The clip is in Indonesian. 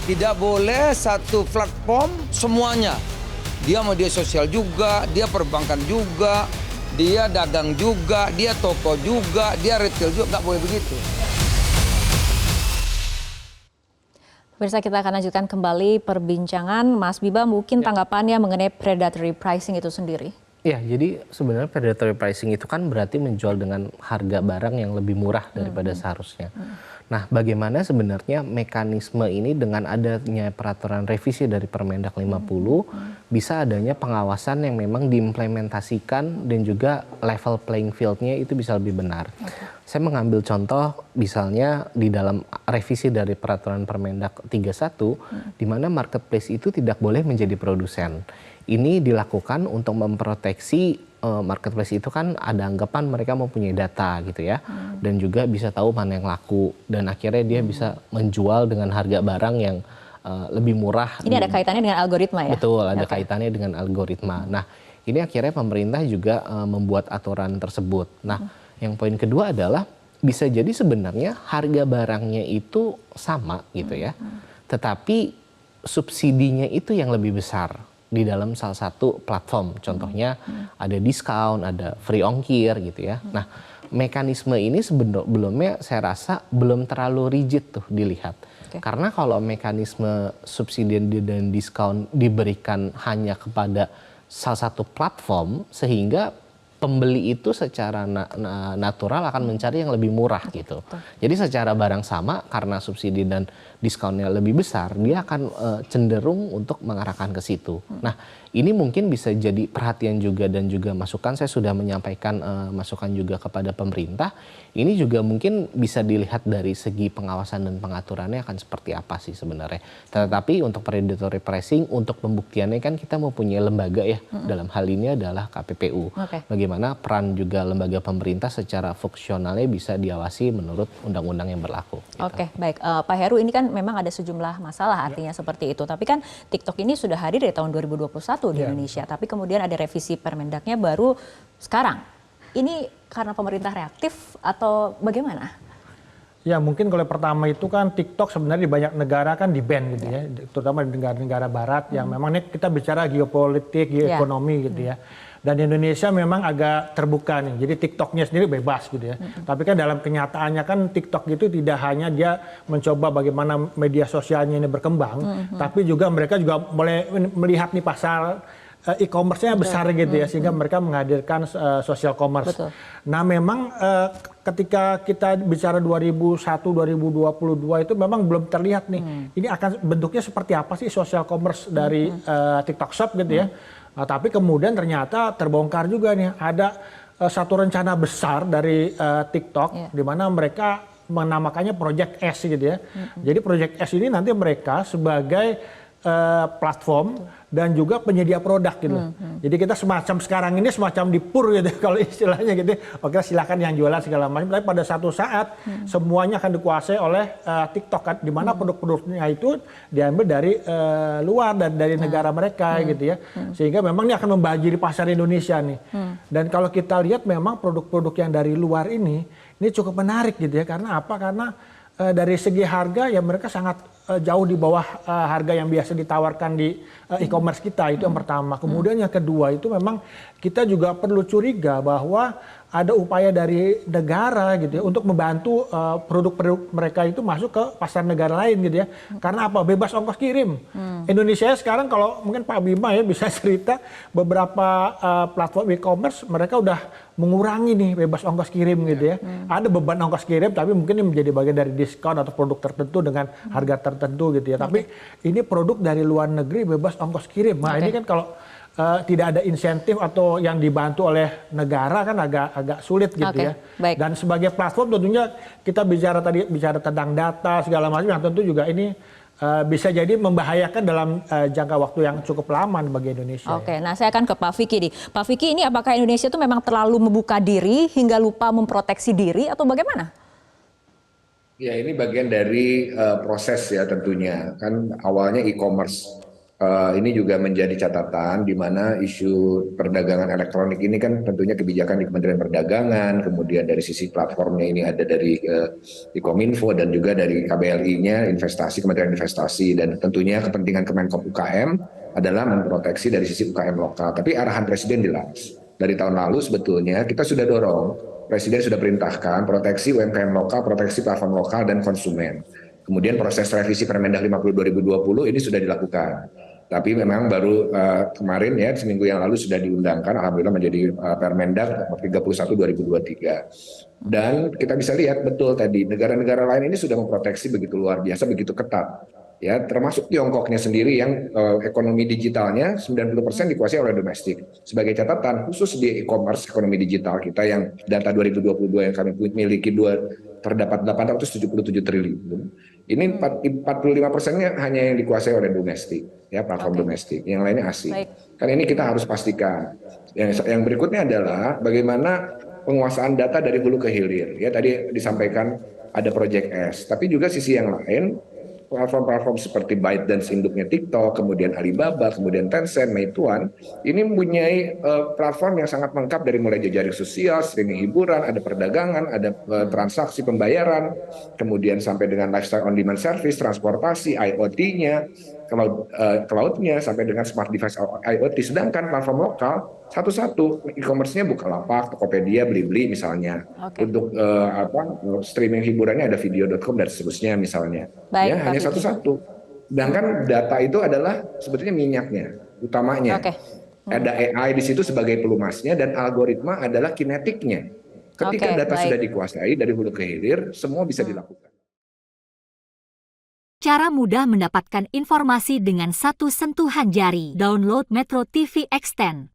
Tidak boleh satu platform semuanya. Dia media sosial juga, dia perbankan juga, dia dagang juga, dia toko juga, dia retail juga, nggak boleh begitu. Pemirsa, kita akan lanjutkan kembali perbincangan. Mas Biba, mungkin tanggapannya mengenai predatory pricing itu sendiri. Ya, jadi sebenarnya predatory pricing itu kan berarti menjual dengan harga barang yang lebih murah daripada seharusnya. Nah, bagaimana sebenarnya mekanisme ini dengan adanya peraturan revisi dari Permendak 50, bisa adanya pengawasan yang memang diimplementasikan dan juga level playing field-nya itu bisa lebih benar. Saya mengambil contoh misalnya di dalam revisi dari peraturan Permendak 31, di mana marketplace itu tidak boleh menjadi produsen. Ini dilakukan untuk memproteksi marketplace itu kan ada anggapan mereka mempunyai data gitu ya. Dan juga bisa tahu mana yang laku. Dan akhirnya dia bisa menjual dengan harga barang yang lebih murah. Ini ada kaitannya dengan algoritma ya? Betul, ada kaitannya dengan algoritma. Nah, ini akhirnya pemerintah juga membuat aturan tersebut. Nah, yang poin kedua adalah bisa jadi sebenarnya harga barangnya itu sama gitu ya. Tetapi subsidinya itu yang lebih besar di dalam salah satu platform. Contohnya ada diskon, ada free ongkir gitu ya. Nah, mekanisme ini sebelumnya saya rasa belum terlalu rigid tuh dilihat. Karena kalau mekanisme subsidi dan diskon diberikan hanya kepada salah satu platform, sehingga pembeli itu secara natural akan mencari yang lebih murah gitu. Jadi secara barang sama, karena subsidi dan diskonnya lebih besar, dia akan cenderung untuk mengarahkan ke situ. Nah, ini mungkin bisa jadi perhatian juga dan juga masukan. Saya sudah menyampaikan masukan juga kepada pemerintah. Ini juga mungkin bisa dilihat dari segi pengawasan dan pengaturannya akan seperti apa sih sebenarnya. Tetapi untuk predatory pricing, untuk pembuktiannya kan kita mempunyai lembaga ya. Dalam hal ini adalah KPPU. Bagaimana peran juga lembaga pemerintah secara fungsionalnya bisa diawasi menurut undang-undang yang berlaku. Gitu. Oke, baik. Pak Heru, ini kan memang ada sejumlah masalah artinya seperti itu. Tapi kan TikTok ini sudah hadir dari tahun 2021 di Indonesia. Tapi kemudian ada revisi Permendaknya baru sekarang. Ini karena pemerintah reaktif atau bagaimana? Ya, mungkin kalau pertama itu kan TikTok sebenarnya di banyak negara kan di-ban gitu ya. Terutama di negara-negara barat yang memang ini kita bicara geopolitik, geoekonomi gitu ya. Dan di Indonesia memang agak terbuka nih, jadi TikToknya sendiri bebas gitu ya. Tapi kan dalam kenyataannya kan TikTok itu tidak hanya dia mencoba bagaimana media sosialnya ini berkembang, tapi juga mereka juga boleh melihat nih pasar e-commerce-nya besar gitu ya, sehingga mereka menghadirkan social commerce. Nah memang ketika kita bicara 2021-2022 itu memang belum terlihat nih, ini akan bentuknya seperti apa sih social commerce dari TikTok Shop gitu ya. Nah, tapi kemudian ternyata terbongkar juga nih, ada satu rencana besar dari TikTok di mana mereka menamakannya Project S gitu ya. Jadi Project S ini nanti mereka sebagai platform dan juga penyedia produk gitu. Jadi kita semacam sekarang ini semacam dipur gitu kalau istilahnya gitu. Oke, silakan yang jualan segala macam. Tapi pada satu saat semuanya akan dikuasai oleh TikTok kan, di mana produk-produknya itu diambil dari luar dan dari negara mereka gitu ya. Sehingga memang ini akan membajiri pasar Indonesia nih. Dan kalau kita lihat memang produk-produk yang dari luar ini cukup menarik gitu ya. Karena apa? Karena dari segi harga ya mereka sangat jauh di bawah harga yang biasa ditawarkan di e-commerce kita, itu yang pertama. Kemudian yang kedua itu memang kita juga perlu curiga bahwa ada upaya dari negara gitu ya untuk membantu produk-produk mereka itu masuk ke pasar negara lain gitu ya. Karena apa? Bebas ongkos kirim. Indonesia sekarang kalau mungkin Pak Bima ya bisa cerita beberapa platform e-commerce mereka udah mengurangi nih bebas ongkos kirim gitu ya. Ada beban ongkos kirim tapi mungkin ini menjadi bagian dari diskon atau produk tertentu dengan harga tertentu gitu ya. Tapi ini produk dari luar negeri bebas ongkos kirim. Nah ini kan kalau tidak ada insentif atau yang dibantu oleh negara kan agak sulit gitu ya. Dan sebagai platform tentunya kita bicara tentang data segala macam yang tentu juga ini bisa jadi membahayakan dalam jangka waktu yang cukup lama bagi Indonesia. Oke, nah saya akan ke Pak Vicky nih. Pak Vicky, ini apakah Indonesia itu memang terlalu membuka diri hingga lupa memproteksi diri atau bagaimana? Ya, ini bagian dari proses ya tentunya. Kan awalnya e-commerce. Ini juga menjadi catatan di mana isu perdagangan elektronik ini kan tentunya kebijakan di Kementerian Perdagangan, kemudian dari sisi platformnya ini ada dari di Kominfo dan juga dari KBLI-nya investasi, Kementerian Investasi, dan tentunya kepentingan Kemenkop UKM adalah memproteksi dari sisi UKM lokal. Tapi arahan Presiden jelas. Dari tahun lalu sebetulnya kita sudah dorong, Presiden sudah perintahkan proteksi UMKM lokal, proteksi platform lokal dan konsumen. Kemudian proses revisi Permendag 50 2020 ini sudah dilakukan. Tapi memang baru kemarin ya seminggu yang lalu sudah diundangkan, alhamdulillah menjadi Permendag 31 2023. Dan kita bisa lihat betul tadi negara-negara lain ini sudah memproteksi begitu luar biasa, begitu ketat. Ya, termasuk Tiongkoknya sendiri yang ekonomi digitalnya 90% dikuasai oleh domestik. Sebagai catatan, khusus di e-commerce ekonomi digital kita yang data 2022 yang kami miliki terdapat 877 triliun. Ini 45%-nya hanya yang dikuasai oleh domestik, ya platform domestik. Yang lainnya asing. Kan ini kita harus pastikan. Yang berikutnya adalah bagaimana penguasaan data dari hulu ke hilir. Ya tadi disampaikan ada Project S, tapi juga sisi yang lain platform-platform seperti ByteDance induknya TikTok, kemudian Alibaba, kemudian Tencent, Meituan, ini mempunyai platform yang sangat lengkap dari mulai jejaring sosial, streaming hiburan, ada perdagangan, ada transaksi pembayaran, kemudian sampai dengan lifestyle on demand service, transportasi, IoT-nya, cloud-nya, sampai dengan smart device IoT. Sedangkan platform lokal satu-satu e-commerce-nya Bukalapak, Tokopedia, Blibli misalnya. Untuk streaming hiburannya ada video.com dan seterusnya misalnya. Ya, hanya satu-satu. Sedangkan data itu adalah sebetulnya minyaknya, utamanya. Ada AI di situ sebagai pelumasnya dan algoritma adalah kinetiknya. Ketika data sudah dikuasai dari hulu ke hilir, semua bisa dilakukan. Cara mudah mendapatkan informasi dengan satu sentuhan jari. Download Metro TV Extend.